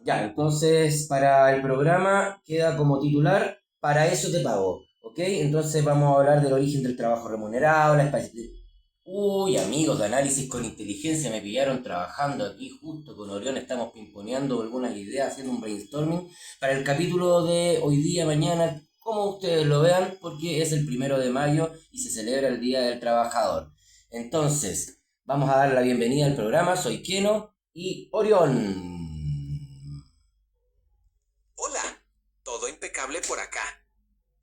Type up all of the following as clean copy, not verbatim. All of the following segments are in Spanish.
Ya, entonces para el programa queda como titular, para eso te pago, ¿ok? Entonces vamos a hablar del origen del trabajo remunerado, Uy, amigos de análisis con inteligencia, me pillaron trabajando aquí justo con Orión, estamos pimponeando algunas ideas, haciendo un brainstorming para el capítulo de hoy día, mañana, como ustedes lo vean, porque es el 1 de mayo y se celebra el Día del Trabajador. Entonces, vamos a dar la bienvenida al programa, soy Keno y Orión. Hola, todo impecable por acá.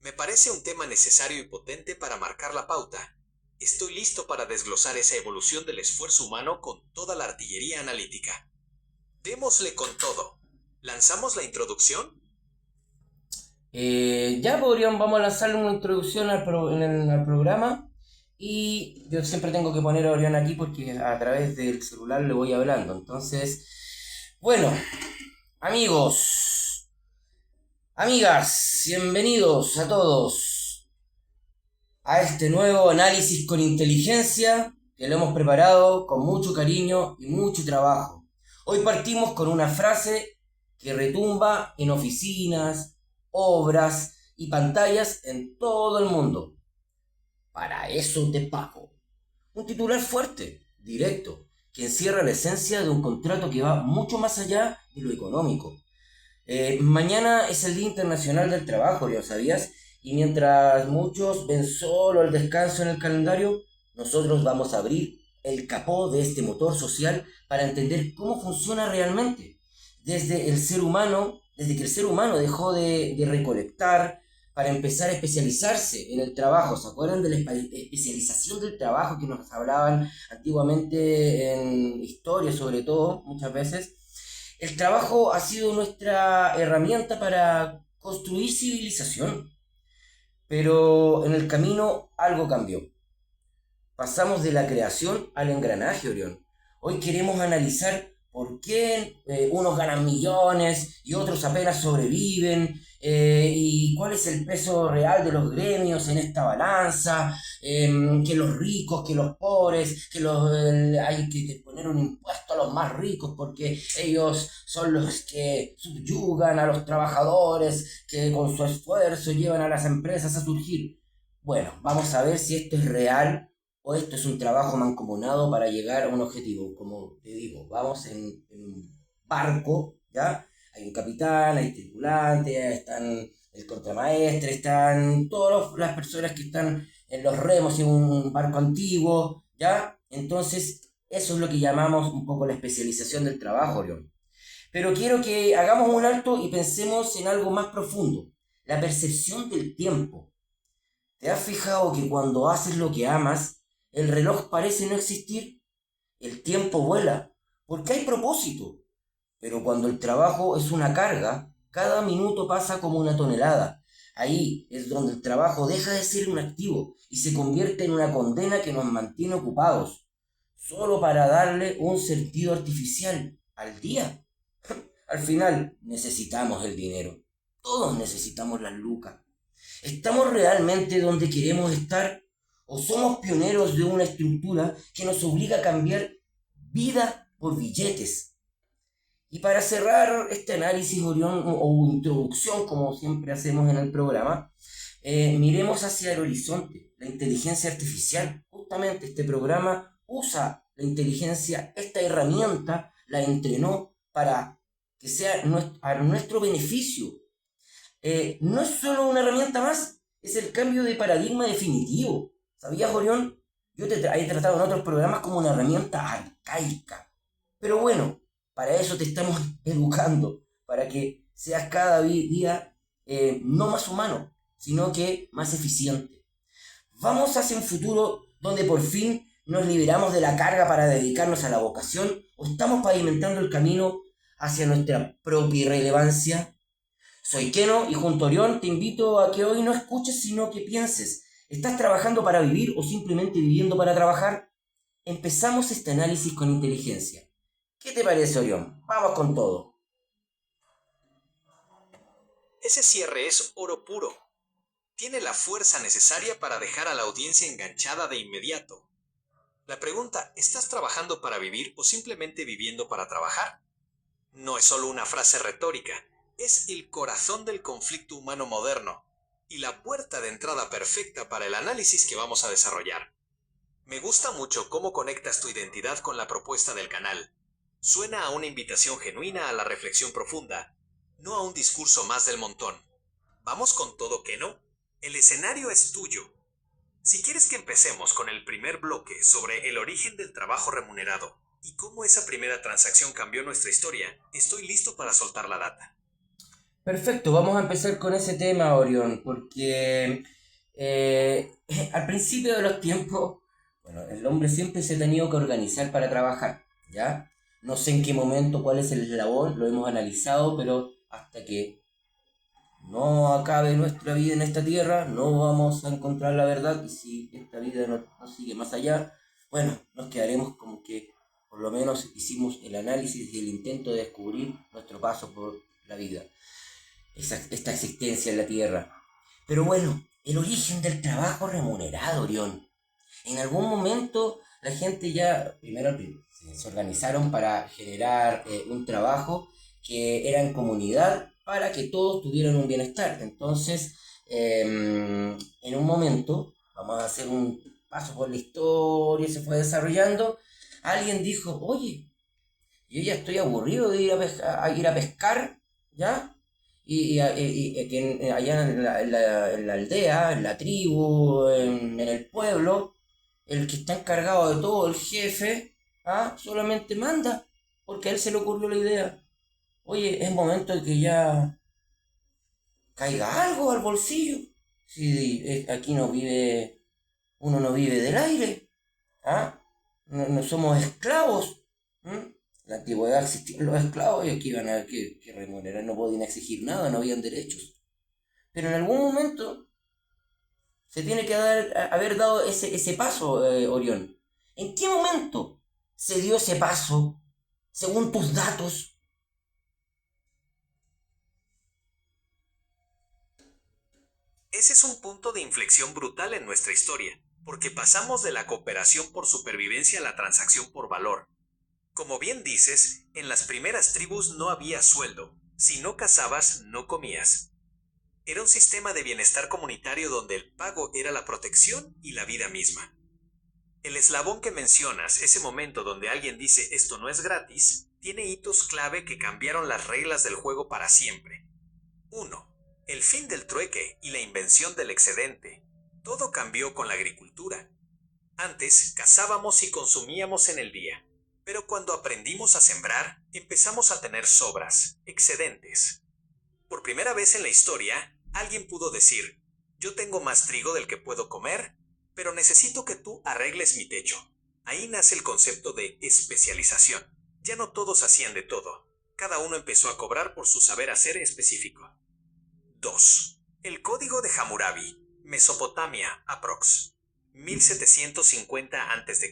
Me parece un tema necesario y potente para marcar la pauta. Estoy listo para desglosar esa evolución del esfuerzo humano con toda la artillería analítica. Démosle con todo. ¿Lanzamos la introducción? Ya podrían, vamos a lanzarle una introducción al programa y yo siempre tengo que poner a Orión aquí porque a través del celular le voy hablando. Entonces, bueno, amigos, amigas, bienvenidos a todos a este nuevo análisis con inteligencia que lo hemos preparado con mucho cariño y mucho trabajo. Hoy partimos con una frase que retumba en oficinas, obras y pantallas en todo el mundo. Para eso te pago. Un titular fuerte, directo, que encierra la esencia de un contrato que va mucho más allá de lo económico. Mañana es el Día Internacional del Trabajo, ¿ya sabías? Y mientras muchos ven solo el descanso en el calendario, nosotros vamos a abrir el capó de este motor social para entender cómo funciona realmente. Desde que el ser humano dejó de recolectar para empezar a especializarse en el trabajo. ¿Se acuerdan de la especialización del trabajo que nos hablaban antiguamente en historia, sobre todo, muchas veces? El trabajo ha sido nuestra herramienta para construir civilización, pero en el camino algo cambió. Pasamos de la creación al engranaje, Orión. Hoy queremos analizar por qué unos ganan millones y otros apenas sobreviven, y cuál es el peso real de los gremios en esta balanza, que los ricos, que los pobres, hay que poner un impuesto a los más ricos porque ellos son los que subyugan a los trabajadores, que con su esfuerzo llevan a las empresas a surgir. Bueno, vamos a ver si esto es real o esto es un trabajo mancomunado para llegar a un objetivo. Como te digo, vamos en un barco, ¿ya? Hay un capitán, hay tripulante, están el contramaestre, están todas las personas que están en los remos en un barco antiguo, ¿ya? Entonces, eso es lo que llamamos un poco la especialización del trabajo, Orión. Pero quiero que hagamos un alto y pensemos en algo más profundo, la percepción del tiempo. ¿Te has fijado que cuando haces lo que amas, el reloj parece no existir? El tiempo vuela, porque hay propósito. Pero cuando el trabajo es una carga, cada minuto pasa como una tonelada. Ahí es donde el trabajo deja de ser un activo y se convierte en una condena que nos mantiene ocupados, solo para darle un sentido artificial al día. Al final necesitamos el dinero. Todos necesitamos las lucas. ¿Estamos realmente donde queremos estar? ¿O somos pioneros de una estructura que nos obliga a cambiar vida por billetes? Y para cerrar este análisis, Orión, o introducción, como siempre hacemos en el programa, miremos hacia el horizonte, la inteligencia artificial. Justamente este programa usa la inteligencia, esta herramienta la entrenó para que sea a nuestro beneficio. No es solo una herramienta más, es el cambio de paradigma definitivo. ¿Sabías, Orión? Yo te he tratado en otros programas como una herramienta arcaica. Pero bueno, para eso te estamos educando, para que seas cada día no más humano, sino que más eficiente. Vamos hacia un futuro donde por fin nos liberamos de la carga para dedicarnos a la vocación o estamos pavimentando el camino hacia nuestra propia irrelevancia. Soy Keno y junto a Orión te invito a que hoy no escuches sino que pienses. ¿Estás trabajando para vivir o simplemente viviendo para trabajar? Empezamos este análisis con inteligencia. ¿Qué te parece, Orión? Vamos con todo. Ese cierre es oro puro. Tiene la fuerza necesaria para dejar a la audiencia enganchada de inmediato. La pregunta, ¿estás trabajando para vivir o simplemente viviendo para trabajar? No es solo una frase retórica, es el corazón del conflicto humano moderno y la puerta de entrada perfecta para el análisis que vamos a desarrollar. Me gusta mucho cómo conectas tu identidad con la propuesta del canal. Suena a una invitación genuina a la reflexión profunda, no a un discurso más del montón. ¿Vamos con todo, que no? El escenario es tuyo. Si quieres que empecemos con el primer bloque sobre el origen del trabajo remunerado y cómo esa primera transacción cambió nuestra historia, estoy listo para soltar la data. Perfecto, vamos a empezar con ese tema, Orión, porque al principio de los tiempos, bueno, el hombre siempre se ha tenido que organizar para trabajar, ¿ya? No sé en qué momento, cuál es el eslabón, lo hemos analizado, pero hasta que no acabe nuestra vida en esta tierra, no vamos a encontrar la verdad, y si esta vida no sigue más allá, bueno, nos quedaremos como que por lo menos hicimos el análisis y el intento de descubrir nuestro paso por la vida, esta existencia en la tierra. Pero bueno, el origen del trabajo remunerado, Orión. En algún momento la gente ya, primero se organizaron para generar un trabajo que era en comunidad para que todos tuvieran un bienestar. Entonces, en un momento, vamos a hacer un paso por la historia, se fue desarrollando, alguien dijo, oye, yo ya estoy aburrido de ir a pescar, ¿ya? Allá en la aldea, en la tribu, en el pueblo, el que está encargado de todo, el jefe, solamente manda, porque a él se le ocurrió la idea. Oye, es momento de que ya caiga algo al bolsillo. Si aquí uno no vive del aire, no somos esclavos. En la antigüedad existían los esclavos y aquí iban a haber que remunerar, no podían exigir nada, no habían derechos. Pero en algún momento se tiene que haber dado ese paso, Orión. ¿En qué momento se dio ese paso, según tus datos? Ese es un punto de inflexión brutal en nuestra historia, porque pasamos de la cooperación por supervivencia a la transacción por valor. Como bien dices, en las primeras tribus no había sueldo. Si no cazabas, no comías. Era un sistema de bienestar comunitario donde el pago era la protección y la vida misma. El eslabón que mencionas, ese momento donde alguien dice esto no es gratis, tiene hitos clave que cambiaron las reglas del juego para siempre. 1. El fin del trueque y la invención del excedente. Todo cambió con la agricultura. Antes cazábamos y consumíamos en el día, pero cuando aprendimos a sembrar, empezamos a tener sobras, excedentes. Por primera vez en la historia, alguien pudo decir, yo tengo más trigo del que puedo comer, pero necesito que tú arregles mi techo. Ahí nace el concepto de especialización. Ya no todos hacían de todo. Cada uno empezó a cobrar por su saber hacer específico. 2. El Código de Hammurabi, Mesopotamia, aprox. 1750 a.C.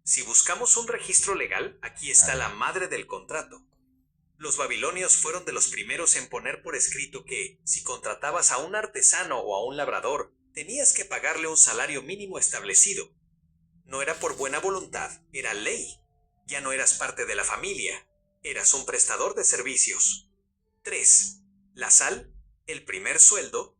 Si buscamos un registro legal, aquí está la madre del contrato. Los babilonios fueron de los primeros en poner por escrito que, si contratabas a un artesano o a un labrador, tenías que pagarle un salario mínimo establecido. No era por buena voluntad, era ley. Ya no eras parte de la familia, eras un prestador de servicios. 3. La sal, el primer sueldo.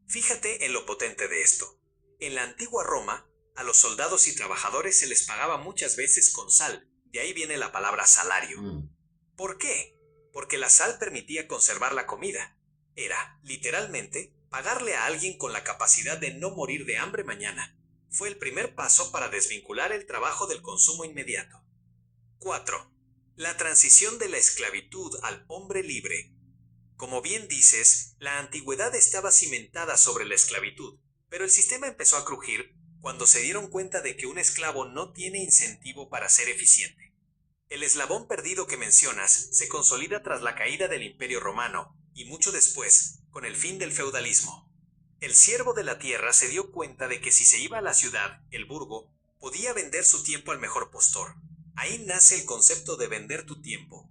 Fíjate en lo potente de esto. En la antigua Roma, a los soldados y trabajadores se les pagaba muchas veces con sal, de ahí viene la palabra salario. ¿Por qué? Porque la sal permitía conservar la comida. Era, literalmente, pagarle a alguien con la capacidad de no morir de hambre mañana. Fue el primer paso para desvincular el trabajo del consumo inmediato. 4. La transición de la esclavitud al hombre libre. Como bien dices, la antigüedad estaba cimentada sobre la esclavitud, pero el sistema empezó a crujir cuando se dieron cuenta de que un esclavo no tiene incentivo para ser eficiente. El eslabón perdido que mencionas se consolida tras la caída del Imperio Romano y mucho después, con el fin del feudalismo. El siervo de la tierra se dio cuenta de que si se iba a la ciudad, el burgo, podía vender su tiempo al mejor postor. Ahí nace el concepto de vender tu tiempo.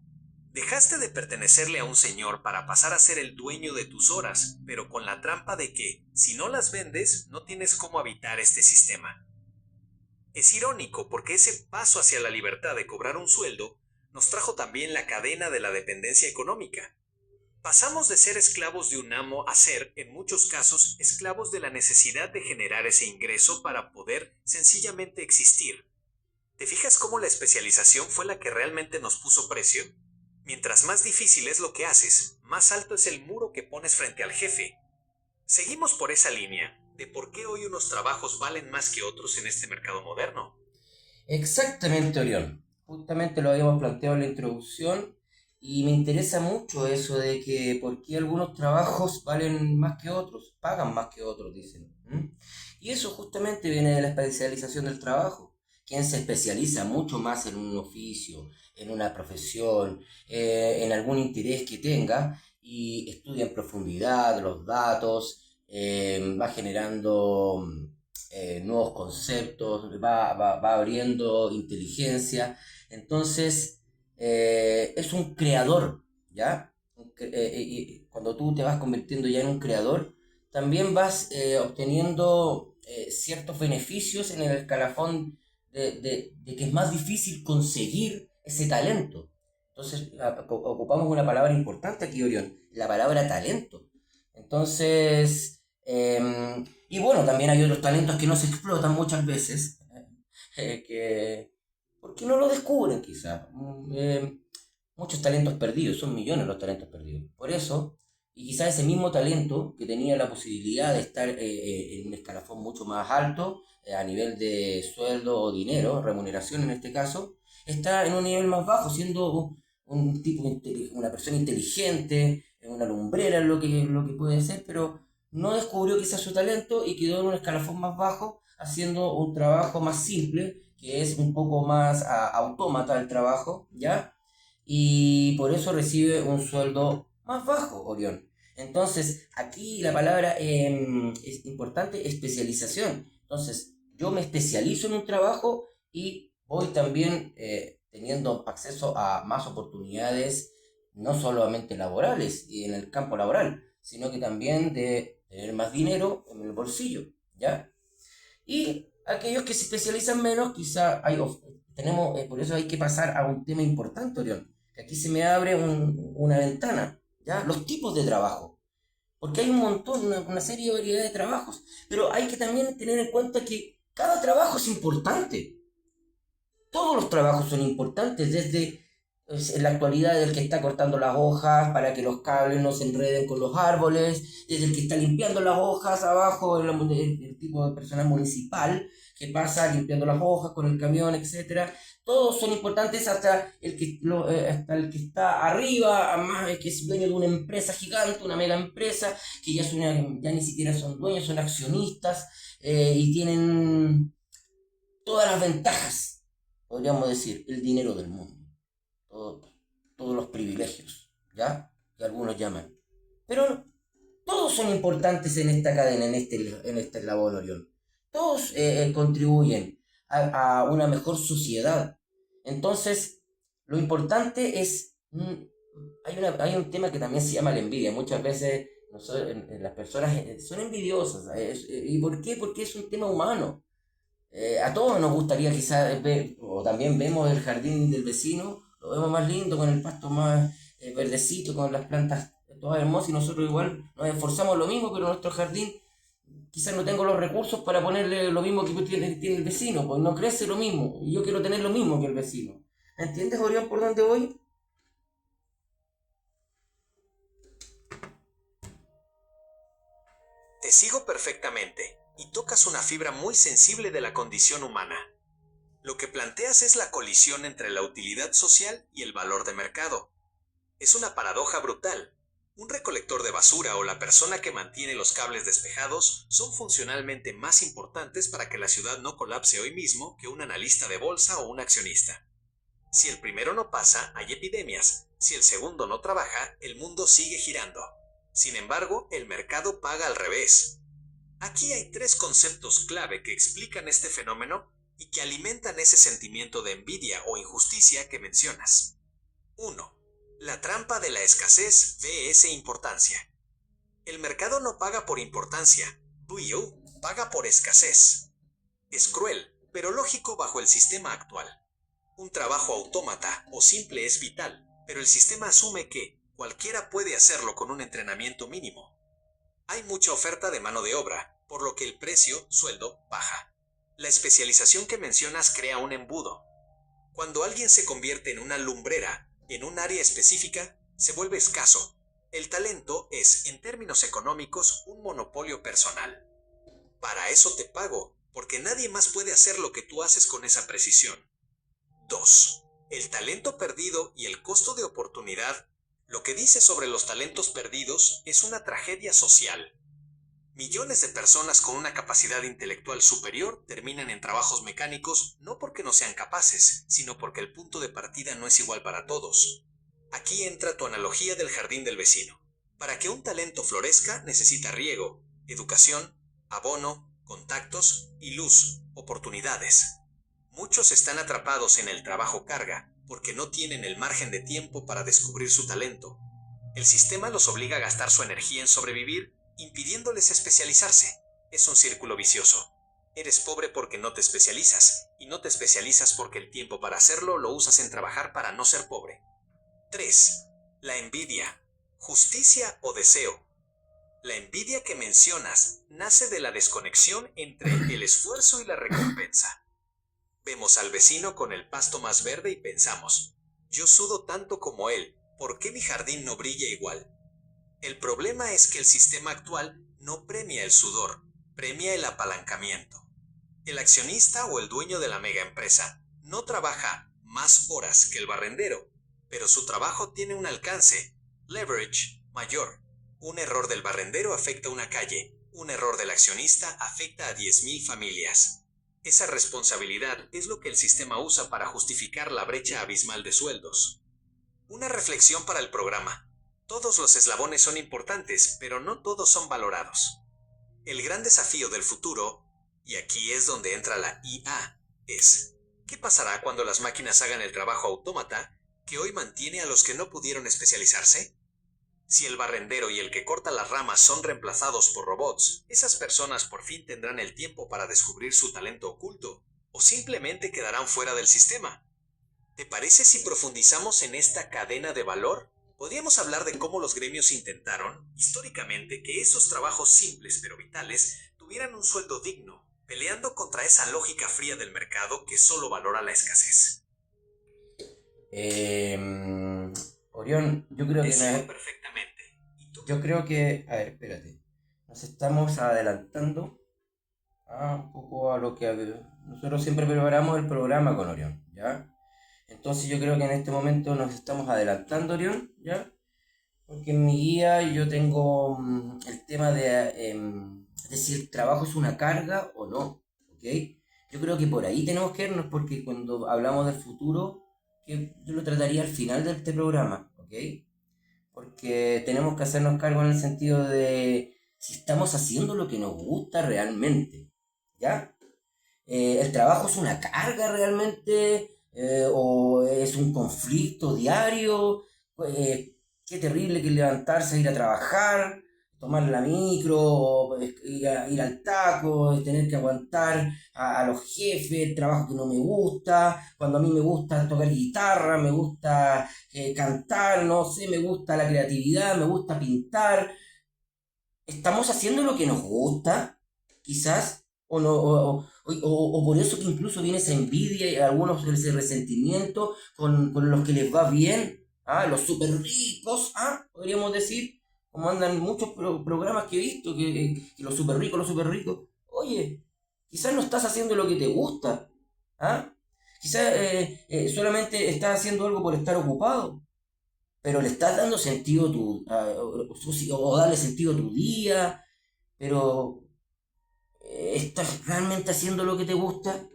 Dejaste de pertenecerle a un señor para pasar a ser el dueño de tus horas, pero con la trampa de que, si no las vendes, no tienes cómo habitar este sistema. Es irónico porque ese paso hacia la libertad de cobrar un sueldo nos trajo también la cadena de la dependencia económica. Pasamos de ser esclavos de un amo a ser, en muchos casos, esclavos de la necesidad de generar ese ingreso para poder sencillamente existir. ¿Te fijas cómo la especialización fue la que realmente nos puso precio? Mientras más difícil es lo que haces, más alto es el muro que pones frente al jefe. Seguimos por esa línea de por qué hoy unos trabajos valen más que otros en este mercado moderno. Exactamente, Orión. Justamente lo habíamos planteado en la introducción y me interesa mucho eso de que por qué algunos trabajos valen más que otros, pagan más que otros, dicen. Y eso justamente viene de la especialización del trabajo. Quien se especializa mucho más en un oficio, en una profesión, en algún interés que tenga y estudia en profundidad los datos, va generando nuevos conceptos, va abriendo inteligencia. Entonces, es un creador, ¿ya? Y cuando tú te vas convirtiendo ya en un creador, también vas obteniendo ciertos beneficios en el escalafón de que es más difícil conseguir ese talento. Entonces, ocupamos una palabra importante aquí, Orión, la palabra talento. Entonces, y bueno, también hay otros talentos que no se explotan muchas veces, porque no lo descubren quizás. Muchos talentos perdidos, son millones los talentos perdidos. Por eso, y quizás ese mismo talento que tenía la posibilidad de estar en un escalafón mucho más alto, a nivel de sueldo o dinero, remuneración en este caso, está en un nivel más bajo, siendo un tipo, una persona inteligente, una lumbrera lo que puede ser, pero no descubrió quizás su talento y quedó en un escalafón más bajo, haciendo un trabajo más simple, que es un poco más autómata el trabajo, ¿ya? Y por eso recibe un sueldo más bajo, Orión. Entonces, aquí la palabra es importante, especialización. Entonces, yo me especializo en un trabajo y voy también teniendo acceso a más oportunidades, no solamente laborales y en el campo laboral, sino que también de tener más dinero en el bolsillo, ¿ya? Y aquellos que se especializan menos, quizá tenemos, por eso hay que pasar a un tema importante, Orión, que aquí se me abre una ventana, ¿ya? Los tipos de trabajo, porque hay un montón, una serie de variedad de trabajos, pero hay que también tener en cuenta que cada trabajo es importante. Todos los trabajos son importantes, desde en la actualidad el que está cortando las hojas para que los cables no se enreden con los árboles, desde el que está limpiando las hojas abajo, el tipo de personal municipal que pasa limpiando las hojas con el camión, etcétera. Todos son importantes hasta el que está arriba, más que es dueño de una empresa gigante, una mega empresa, que ya ni siquiera son dueños, son accionistas y tienen todas las ventajas, podríamos decir, el dinero del mundo, todo- todos los privilegios, ¿ya? Que algunos llaman. Pero todos son importantes en esta cadena, en este eslabón, Orión. Todos contribuyen a una mejor sociedad. Entonces, lo importante es, hay un tema que también se llama la envidia. Muchas veces las personas son envidiosas. ¿Y por qué? Porque es un tema humano. A todos nos gustaría quizás ver, o también vemos el jardín del vecino, lo vemos más lindo, con el pasto más verdecito, con las plantas todas hermosas, y nosotros igual nos esforzamos lo mismo, pero nuestro jardín quizás no tengo los recursos para ponerle lo mismo que tiene el vecino, pues no crece lo mismo, y yo quiero tener lo mismo que el vecino. ¿Entiendes, Orión, por dónde voy? Te sigo perfectamente, y tocas una fibra muy sensible de la condición humana. Lo que planteas es la colisión entre la utilidad social y el valor de mercado. Es una paradoja brutal. Un recolector de basura o la persona que mantiene los cables despejados son funcionalmente más importantes para que la ciudad no colapse hoy mismo que un analista de bolsa o un accionista. Si el primero no pasa, hay epidemias. Si el segundo no trabaja, el mundo sigue girando. Sin embargo, el mercado paga al revés. Aquí hay tres conceptos clave que explican este fenómeno y que alimentan ese sentimiento de envidia o injusticia que mencionas. 1. La trampa de la escasez vs importancia. El mercado no paga por importancia, paga por escasez. Es cruel, pero lógico bajo el sistema actual. Un trabajo autómata o simple es vital, pero el sistema asume que cualquiera puede hacerlo con un entrenamiento mínimo. Hay mucha oferta de mano de obra, por lo que el precio, sueldo, baja. La especialización que mencionas crea un embudo. Cuando alguien se convierte en una lumbrera, en un área específica, se vuelve escaso. El talento es, en términos económicos, un monopolio personal. Para eso te pago, porque nadie más puede hacer lo que tú haces con esa precisión. 2. El talento perdido y el costo de oportunidad. Lo que dice sobre los talentos perdidos es una tragedia social. Millones de personas con una capacidad intelectual superior terminan en trabajos mecánicos no porque no sean capaces, sino porque el punto de partida no es igual para todos. Aquí entra tu analogía del jardín del vecino. Para que un talento florezca necesita riego, educación, abono, contactos y luz, oportunidades. Muchos están atrapados en el trabajo carga porque no tienen el margen de tiempo para descubrir su talento. El sistema los obliga a gastar su energía en sobrevivir, impidiéndoles especializarse. Es un círculo vicioso. Eres pobre porque no te especializas, y no te especializas porque el tiempo para hacerlo lo usas en trabajar para no ser pobre. 3. La envidia. Justicia o deseo. La envidia que mencionas nace de la desconexión entre el esfuerzo y la recompensa. Vemos al vecino con el pasto más verde y pensamos, yo sudo tanto como él, ¿por qué mi jardín no brilla igual? El problema es que el sistema actual no premia el sudor, premia el apalancamiento. El accionista o el dueño de la mega empresa no trabaja más horas que el barrendero, pero su trabajo tiene un alcance, leverage, mayor. Un error del barrendero afecta una calle, un error del accionista afecta a 10.000 familias. Esa responsabilidad es lo que el sistema usa para justificar la brecha abismal de sueldos. Una reflexión para el programa. Todos los eslabones son importantes, pero no todos son valorados. El gran desafío del futuro, y aquí es donde entra la IA, es ¿qué pasará cuando las máquinas hagan el trabajo autómata que hoy mantiene a los que no pudieron especializarse? Si el barrendero y el que corta las ramas son reemplazados por robots, esas personas por fin tendrán el tiempo para descubrir su talento oculto, o simplemente quedarán fuera del sistema. ¿Te parece si profundizamos en esta cadena de valor? Podríamos hablar de cómo los gremios intentaron, históricamente, que esos trabajos simples pero vitales tuvieran un sueldo digno, peleando contra esa lógica fría del mercado que solo valora la escasez. Orión, yo creo Te que sigo perfectamente. ¿Y tú? yo creo que, a ver, espérate, nos estamos adelantando un poco a lo que nosotros siempre preparamos el programa con Orión, ¿ya? Entonces yo creo que en este momento nos estamos adelantando, Orión, ¿ya? Porque en mi guía yo tengo el tema de si el trabajo es una carga o no, ¿ok? Yo creo que por ahí tenemos que irnos porque cuando hablamos del futuro, que yo lo trataría al final de este programa, ¿ok? Porque tenemos que hacernos cargo en el sentido de si estamos haciendo lo que nos gusta realmente, ¿ya? ¿El trabajo es una carga realmente? ¿O es un conflicto diario? Qué terrible que levantarse, ir a trabajar, tomar la micro, ir al taco, tener que aguantar a los jefes, el trabajo que no me gusta, cuando a mí me gusta tocar guitarra, me gusta cantar, no sé, me gusta la creatividad, me gusta pintar. ¿Estamos haciendo lo que nos gusta? Quizás, o no, o por eso que incluso viene esa envidia y algunos ese resentimiento con los que les va bien, los super ricos, podríamos decir, como andan muchos programas que he visto, que los super ricos, oye, quizás no estás haciendo lo que te gusta, quizás solamente estás haciendo algo por estar ocupado, pero le estás dando sentido o darle sentido a tu día, pero ¿estás realmente haciendo lo que te gusta?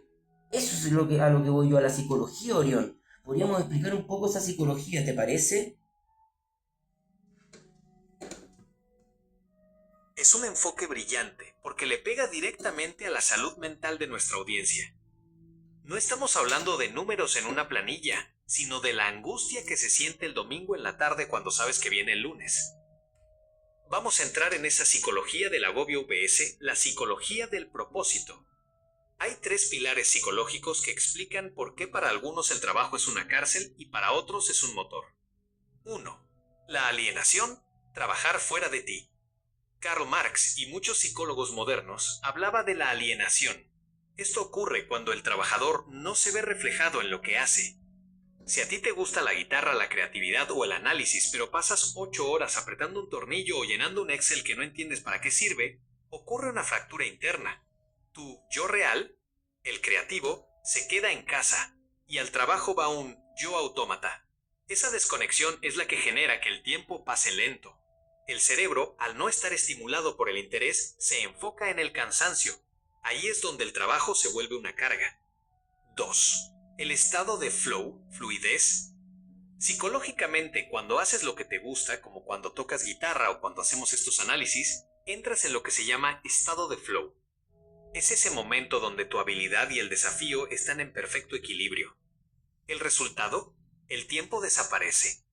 Eso es a lo que voy yo, a la psicología, Orión. Podríamos explicar un poco esa psicología, ¿te parece? Es un enfoque brillante, porque le pega directamente a la salud mental de nuestra audiencia. No estamos hablando de números en una planilla, sino de la angustia que se siente el domingo en la tarde cuando sabes que viene el lunes. Vamos a entrar en esa psicología del agobio vs la psicología del propósito. Hay 3 pilares psicológicos que explican por qué para algunos el trabajo es una cárcel y para otros es un motor. 1. La alienación, trabajar fuera de ti. Karl Marx y muchos psicólogos modernos hablaban de la alienación. Esto ocurre cuando el trabajador no se ve reflejado en lo que hace. Si a ti te gusta la guitarra, la creatividad o el análisis, pero pasas 8 horas apretando un tornillo o llenando un Excel que no entiendes para qué sirve, ocurre una fractura interna. Tu yo real, el creativo, se queda en casa y al trabajo va un yo autómata. Esa desconexión es la que genera que el tiempo pase lento. El cerebro, al no estar estimulado por el interés, se enfoca en el cansancio. Ahí es donde el trabajo se vuelve una carga. 2. El estado de flow, fluidez. Psicológicamente, cuando haces lo que te gusta, como cuando tocas guitarra o cuando hacemos estos análisis, entras en lo que se llama estado de flow. Es ese momento donde tu habilidad y el desafío están en perfecto equilibrio. El resultado, el tiempo desaparece.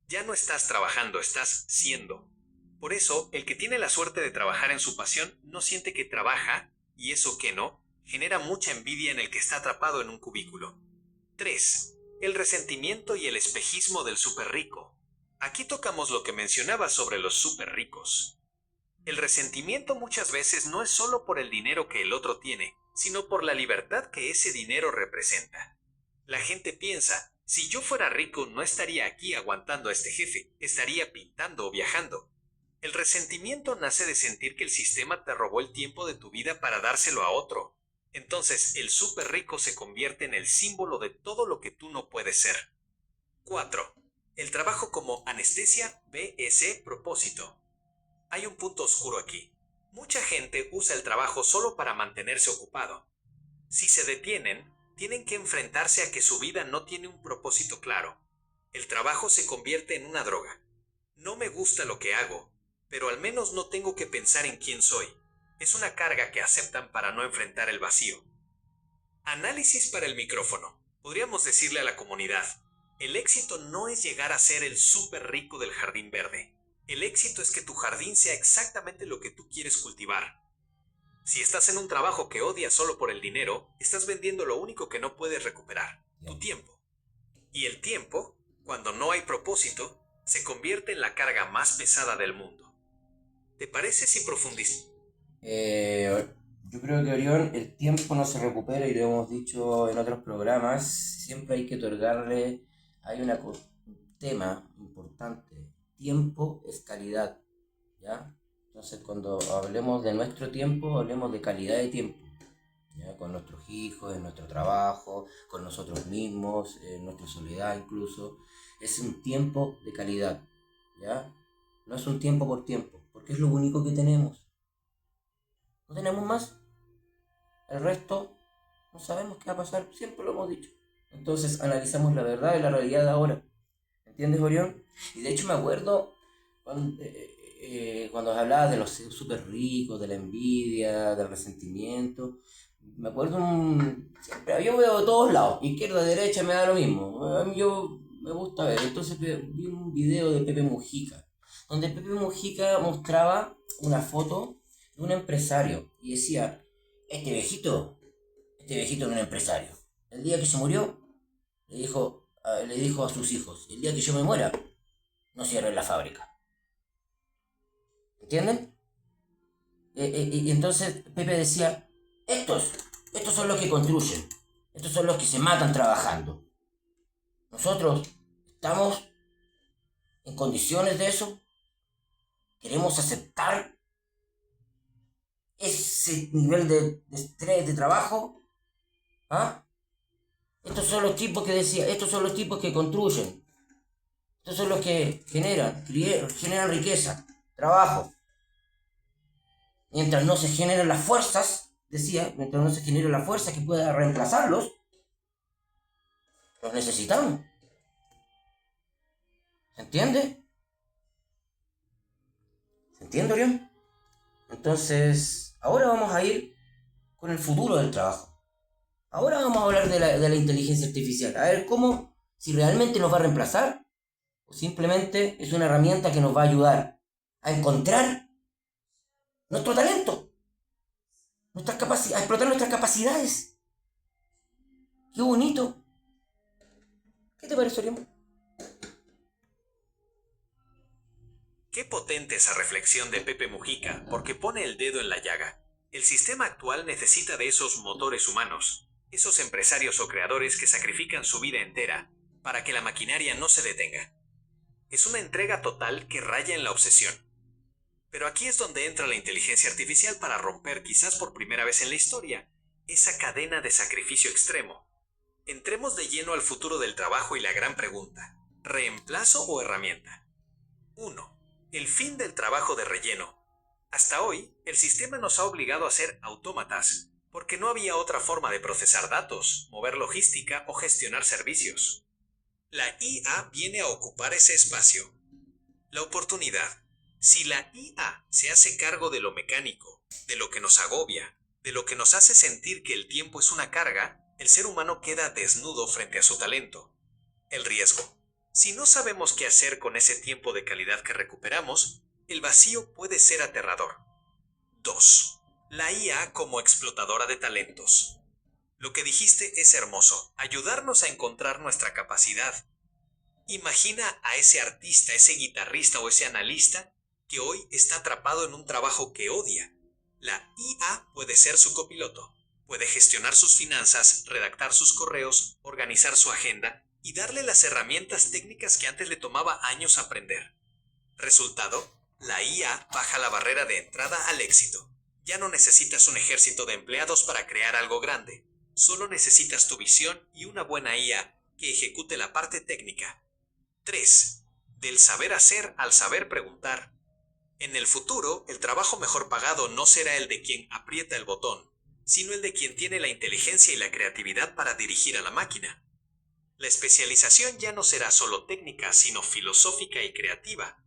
Ya no estás trabajando, estás siendo. Por eso, el que tiene la suerte de trabajar en su pasión no siente que trabaja, y eso que no, genera mucha envidia en el que está atrapado en un cubículo. 3. El resentimiento y el espejismo del súper rico. Aquí tocamos lo que mencionaba sobre los súper ricos. El resentimiento muchas veces no es solo por el dinero que el otro tiene, sino por la libertad que ese dinero representa. La gente piensa, si yo fuera rico no estaría aquí aguantando a este jefe, estaría pintando o viajando. El resentimiento nace de sentir que el sistema te robó el tiempo de tu vida para dárselo a otro. Entonces el súper rico se convierte en el símbolo de todo lo que tú no puedes ser. 4. El trabajo como anestesia vs propósito. Hay un punto oscuro aquí. Mucha gente usa el trabajo solo para mantenerse ocupado. Si se detienen, tienen que enfrentarse a que su vida no tiene un propósito claro. El trabajo se convierte en una droga. No me gusta lo que hago, pero al menos no tengo que pensar en quién soy. Es una carga que aceptan para no enfrentar el vacío. Análisis para el micrófono. Podríamos decirle a la comunidad, el éxito no es llegar a ser el súper rico del jardín verde. El éxito es que tu jardín sea exactamente lo que tú quieres cultivar. Si estás en un trabajo que odias solo por el dinero, estás vendiendo lo único que no puedes recuperar, tu tiempo. Y el tiempo, cuando no hay propósito, se convierte en la carga más pesada del mundo. ¿Te parece si profundizamos? Yo creo que Orión, el tiempo no se recupera y lo hemos dicho en otros programas, siempre hay que otorgarle, hay un tema importante, tiempo es calidad, ¿ya? Entonces cuando hablemos de nuestro tiempo, hablemos de calidad de tiempo, ¿ya? Con nuestros hijos, en nuestro trabajo, con nosotros mismos, en nuestra soledad incluso, es un tiempo de calidad, ¿ya? No es un tiempo por tiempo, porque es lo único que tenemos. No tenemos más. El resto no sabemos qué va a pasar, siempre lo hemos dicho. Entonces analizamos la verdad y la realidad de ahora. ¿Entiendes, Orión? Y de hecho me acuerdo cuando hablabas de los súper ricos, de la envidia, del resentimiento. Me acuerdo yo veo de todos lados, izquierda, derecha, me da lo mismo. A mí yo me gusta ver. Entonces vi un video de Pepe Mujica, donde Pepe Mujica mostraba una foto de un empresario y decía, este viejito era un empresario. El día que se murió, le dijo a sus hijos, el día que yo me muera, no cierren la fábrica. ¿Entienden? Y entonces Pepe decía, estos son los que construyen, estos son los que se matan trabajando. Nosotros estamos en condiciones de eso, queremos aceptar ese nivel de estrés, de trabajo. ¿Ah? Estos son los tipos que decía, estos son los tipos que construyen, estos son los que generan riqueza, trabajo. Mientras no se generen las fuerzas, decía, mientras no se generen las fuerzas que pueda reemplazarlos, los necesitamos. ¿Se entiende? ¿Se entiende, Orión? Entonces, ahora vamos a ir con el futuro del trabajo. Ahora vamos a hablar de la inteligencia artificial. A ver si realmente nos va a reemplazar o simplemente es una herramienta que nos va a ayudar a encontrar nuestro talento. a explotar nuestras capacidades. ¡Qué bonito! ¿Qué te parece, Orión? Qué potente esa reflexión de Pepe Mujica, porque pone el dedo en la llaga. El sistema actual necesita de esos motores humanos, esos empresarios o creadores que sacrifican su vida entera para que la maquinaria no se detenga. Es una entrega total que raya en la obsesión. Pero aquí es donde entra la inteligencia artificial para romper, quizás por primera vez en la historia, esa cadena de sacrificio extremo. Entremos de lleno al futuro del trabajo y la gran pregunta: ¿reemplazo o herramienta? 1. El fin del trabajo de relleno. Hasta hoy, el sistema nos ha obligado a ser autómatas, porque no había otra forma de procesar datos, mover logística o gestionar servicios. La IA viene a ocupar ese espacio. La oportunidad. Si la IA se hace cargo de lo mecánico, de lo que nos agobia, de lo que nos hace sentir que el tiempo es una carga, el ser humano queda desnudo frente a su talento. El riesgo. Si no sabemos qué hacer con ese tiempo de calidad que recuperamos, el vacío puede ser aterrador. 2. La IA como explotadora de talentos. Lo que dijiste es hermoso, ayudarnos a encontrar nuestra capacidad. Imagina a ese artista, ese guitarrista o ese analista que hoy está atrapado en un trabajo que odia. La IA puede ser su copiloto. Puede gestionar sus finanzas, redactar sus correos, organizar su agenda y darle las herramientas técnicas que antes le tomaba años aprender. Resultado, la IA baja la barrera de entrada al éxito. Ya no necesitas un ejército de empleados para crear algo grande. Solo necesitas tu visión y una buena IA que ejecute la parte técnica. 3. Del saber hacer al saber preguntar. En el futuro, el trabajo mejor pagado no será el de quien aprieta el botón, sino el de quien tiene la inteligencia y la creatividad para dirigir a la máquina. La especialización ya no será solo técnica, sino filosófica y creativa.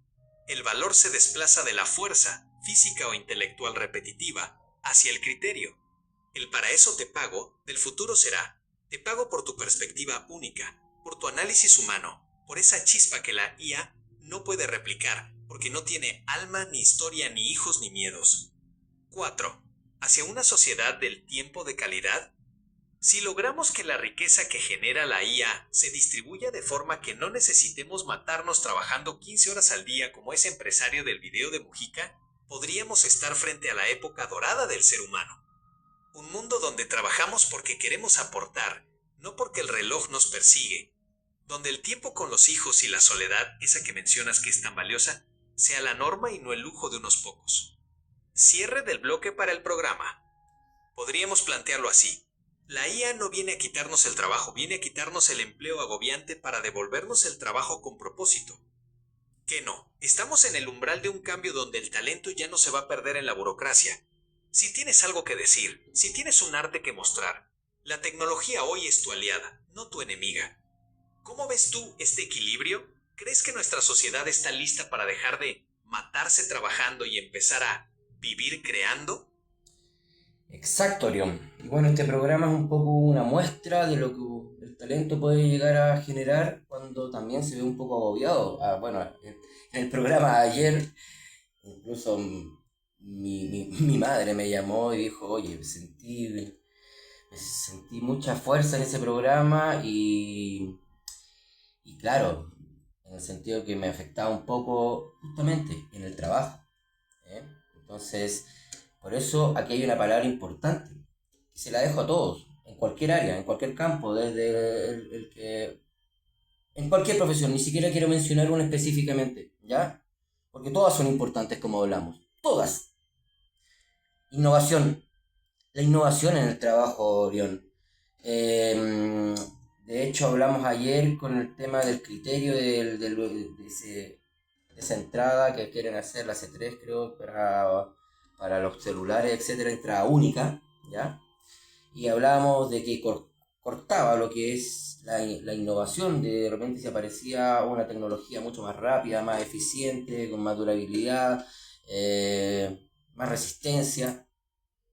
El valor se desplaza de la fuerza, física o intelectual repetitiva, hacia el criterio. El para eso te pago del futuro será: te pago por tu perspectiva única, por tu análisis humano, por esa chispa que la IA no puede replicar, porque no tiene alma, ni historia, ni hijos, ni miedos. 4. Hacia una sociedad del tiempo de calidad. Si logramos que la riqueza que genera la IA se distribuya de forma que no necesitemos matarnos trabajando 15 horas al día como ese empresario del video de Mujica, podríamos estar frente a la época dorada del ser humano. Un mundo donde trabajamos porque queremos aportar, no porque el reloj nos persigue. Donde el tiempo con los hijos y la soledad, esa que mencionas que es tan valiosa, sea la norma y no el lujo de unos pocos. Cierre del bloque para el programa. Podríamos plantearlo así: la IA no viene a quitarnos el trabajo, viene a quitarnos el empleo agobiante para devolvernos el trabajo con propósito. Que no, estamos en el umbral de un cambio donde el talento ya no se va a perder en la burocracia. Si tienes algo que decir, si tienes un arte que mostrar, la tecnología hoy es tu aliada, no tu enemiga. ¿Cómo ves tú este equilibrio? ¿Crees que nuestra sociedad está lista para dejar de matarse trabajando y empezar a vivir creando? Exacto, Orión. Y bueno, este programa es un poco una muestra de lo que el talento puede llegar a generar cuando también se ve un poco agobiado. Bueno, en el programa de ayer, incluso mi madre me llamó y dijo: oye, sentí mucha fuerza en ese programa y claro, en el sentido que me afectaba un poco justamente en el trabajo. ¿Eh? Entonces, por eso aquí hay una palabra importante, y se la dejo a todos, en cualquier área, en cualquier campo, desde el que... En cualquier profesión, ni siquiera quiero mencionar una específicamente, ¿ya? Porque todas son importantes como hablamos, todas. Innovación, la innovación en el trabajo, Orión. Eh, de hecho, hablamos ayer con el tema del criterio de esa entrada que quieren hacer, la C3 creo, para los celulares, etcétera, entrada única, ¿ya? Y hablábamos de que cortaba lo que es la innovación, de repente se aparecía una tecnología mucho más rápida, más eficiente, con más durabilidad, más resistencia.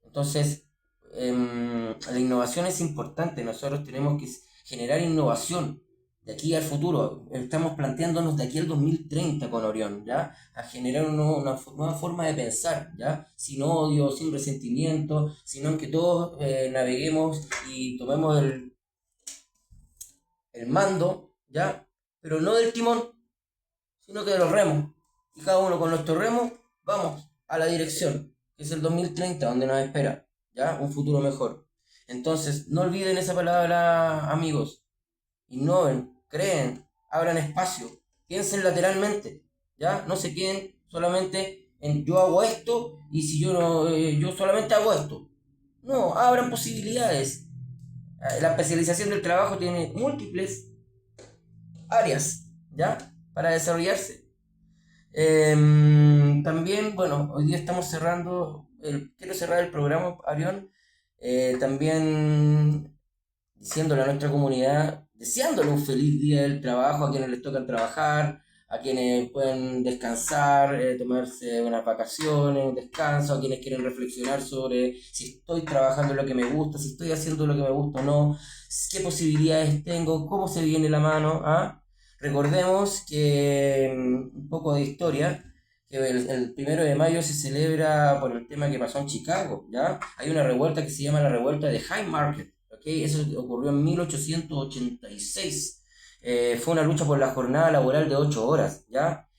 Entonces, la innovación es importante, nosotros tenemos que generar innovación, de aquí al futuro, estamos planteándonos de aquí al 2030 con Orión, ¿ya? A generar una nueva forma de pensar, ¿ya? Sin odio, sin resentimiento, sino en que todos naveguemos y tomemos el mando, ¿ya? Pero no del timón, sino que de los remos. Y cada uno con nuestros remos vamos a la dirección, que es el 2030, donde nos espera, ¿ya? Un futuro mejor. Entonces, no olviden esa palabra, amigos. Innoven, creen, abran espacio, piensen lateralmente, ¿ya? No se queden solamente en yo hago esto y si yo no, yo solamente hago esto. No, abran posibilidades. La especialización del trabajo tiene múltiples áreas, ¿ya? Para desarrollarse. También, bueno, hoy día estamos quiero cerrar el programa, Arión, también diciéndole a nuestra comunidad, deseándole un feliz día del trabajo a quienes les toca trabajar, a quienes pueden descansar, tomarse unas vacaciones, un descanso, a quienes quieren reflexionar sobre si estoy trabajando en lo que me gusta, si estoy haciendo lo que me gusta o no, qué posibilidades tengo, cómo se viene la mano, ¿ah? Recordemos que un poco de historia, que el 1 de mayo se celebra por el tema que pasó en Chicago, ¿ya? Hay una revuelta que se llama la revuelta de Haymarket, ¿ok? Eso ocurrió en 1886. Fue una lucha por la jornada laboral de 8 horas, ¿ya?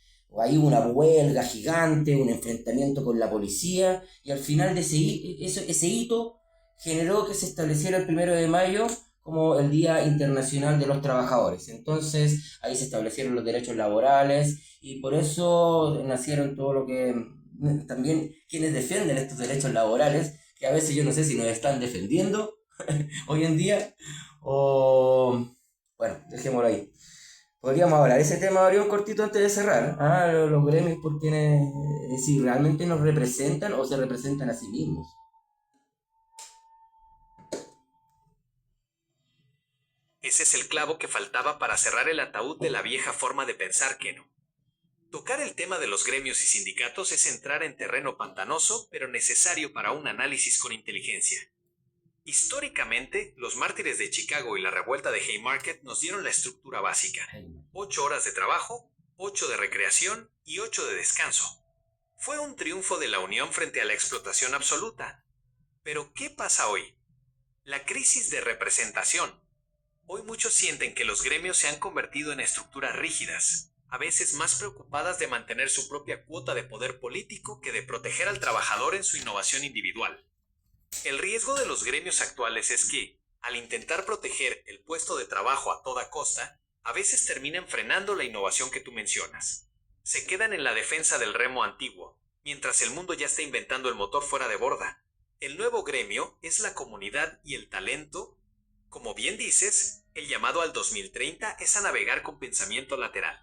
Ahí hubo una huelga gigante, un enfrentamiento con la policía, y al final de ese hito generó que se estableciera el 1 de mayo como el Día Internacional de los Trabajadores. Entonces, ahí se establecieron los derechos laborales y por eso nacieron todo lo que también quienes defienden estos derechos laborales, que a veces yo no sé si nos están defendiendo hoy en día o... Bueno, dejémoslo ahí. Podríamos hablar ese tema, Orión, cortito antes de cerrar. Los gremios por quienes, si realmente nos representan o se representan a sí mismos. Ese es el clavo que faltaba para cerrar el ataúd de la vieja forma de pensar que no. Tocar el tema de los gremios y sindicatos es entrar en terreno pantanoso, pero necesario para un análisis con inteligencia. Históricamente, los mártires de Chicago y la revuelta de Haymarket nos dieron la estructura básica: 8 horas de trabajo, 8 de recreación y 8 de descanso. Fue un triunfo de la unión frente a la explotación absoluta. Pero, ¿qué pasa hoy? La crisis de representación. Hoy muchos sienten que los gremios se han convertido en estructuras rígidas, a veces más preocupadas de mantener su propia cuota de poder político que de proteger al trabajador en su innovación individual. El riesgo de los gremios actuales es que, al intentar proteger el puesto de trabajo a toda costa, a veces terminan frenando la innovación que tú mencionas. Se quedan en la defensa del remo antiguo, mientras el mundo ya está inventando el motor fuera de borda. El nuevo gremio es la comunidad y el talento. Como bien dices, el llamado al 2030 es a navegar con pensamiento lateral.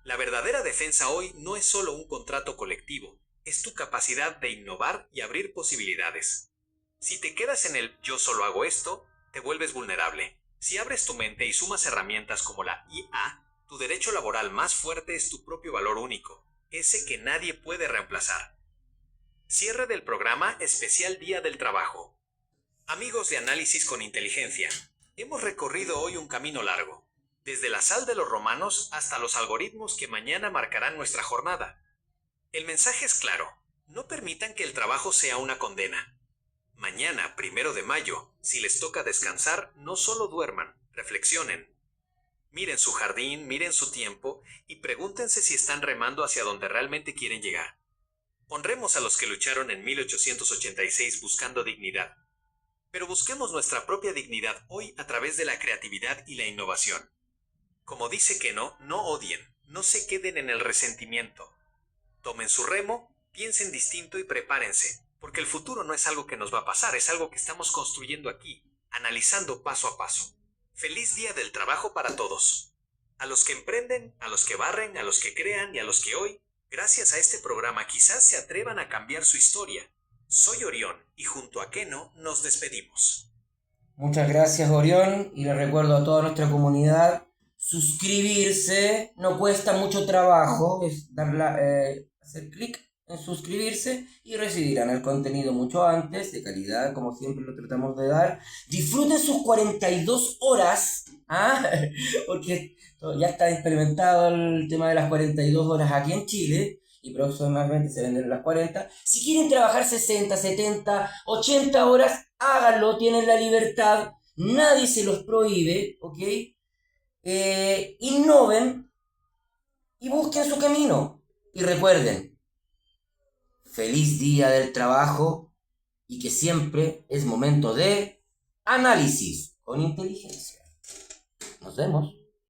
La verdadera defensa hoy no es solo un contrato colectivo, es tu capacidad de innovar y abrir posibilidades. Si te quedas en el yo solo hago esto, te vuelves vulnerable. Si abres tu mente y sumas herramientas como la IA, tu derecho laboral más fuerte es tu propio valor único, ese que nadie puede reemplazar. Cierre del programa especial Día del Trabajo. Amigos de Análisis con Inteligencia, hemos recorrido hoy un camino largo, desde la sal de los romanos hasta los algoritmos que mañana marcarán nuestra jornada. El mensaje es claro: no permitan que el trabajo sea una condena. Mañana, 1 de mayo, si les toca descansar, no solo duerman, reflexionen. Miren su jardín, miren su tiempo y pregúntense si están remando hacia donde realmente quieren llegar. Honremos a los que lucharon en 1886 buscando dignidad. Pero busquemos nuestra propia dignidad hoy a través de la creatividad y la innovación. Como dice Keno, no odien, no se queden en el resentimiento. Tomen su remo, piensen distinto y prepárense, porque el futuro no es algo que nos va a pasar, es algo que estamos construyendo aquí, analizando paso a paso. Feliz Día del Trabajo para todos. A los que emprenden, a los que barren, a los que crean y a los que hoy, gracias a este programa, quizás se atrevan a cambiar su historia. Soy Orión y junto a Keno nos despedimos. Muchas gracias, Orión, y le recuerdo a toda nuestra comunidad, suscribirse, no cuesta mucho trabajo, es hacer clic en suscribirse y recibirán el contenido mucho antes, de calidad, como siempre lo tratamos de dar. Disfruten sus 42 horas, ¿ah? Porque ya está implementado el tema de las 42 horas aquí en Chile y próximamente se venden las 40. Si quieren trabajar 60, 70, 80 horas, háganlo, tienen la libertad, nadie se los prohíbe, ¿ok? Innoven y busquen su camino. Y recuerden, feliz día del trabajo y que siempre es momento de análisis con inteligencia. Nos vemos.